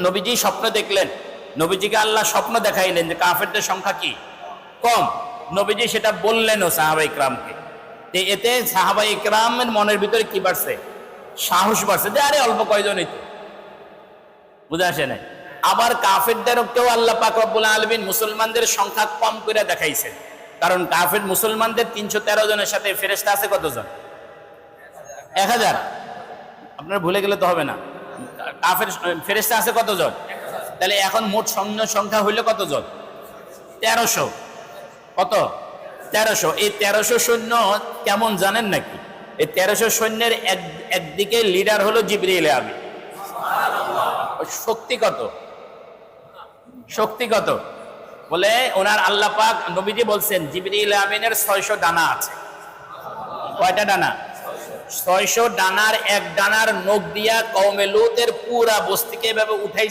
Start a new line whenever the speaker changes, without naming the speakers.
নবীজি স্বপ্ন দেখলেন, নবীজিকে আল্লাহ স্বপ্ন দেখাইলেন যে কাফেরদের সংখ্যা কি কম। নবীজি সেটা বললেনও সাহাবা ইকরামকে। এতে সাহাবা ইকরামের মনের ভিতরে কি বাড়ছে? সাহস বাড়ছে যে আরে অল্প কয়জনই তো, বুঝে আসে নাই। আবার কাফেরদেরকেও আল্লাহ পাক রব্বুল আলামিন মুসলমানদের সংখ্যা কম করে দেখাইছেন, কারণ কাফের মুসলমানদের 313 জনের সাথে ফেরেশতা আছে কতজন? 1000। আপনারা ভুলে গেলে তো হবে না, কাফের ফেরেশতা আছে কতজন? তাহলে এখন মোট সৈন্য সংখ্যা হইল কতজন? 1300। কত? 1300। এই 1300 সৈন্য কেমন জানেন নাকি? এই 1300 সৈন্যের একদিকে লিডার হলো জিবরিল আমিন। শক্তি কত? শক্তি কত? বলে ওনার আল্লাহ পাক নবীজি বলছেন জিবরিল আমিনের 600 ডানা আছে। কয়টা ডানা? 600 ডানার এক ডানার নখ দিয়া কওমে লূতের পুরা বস্তিকে এভাবে উঠাই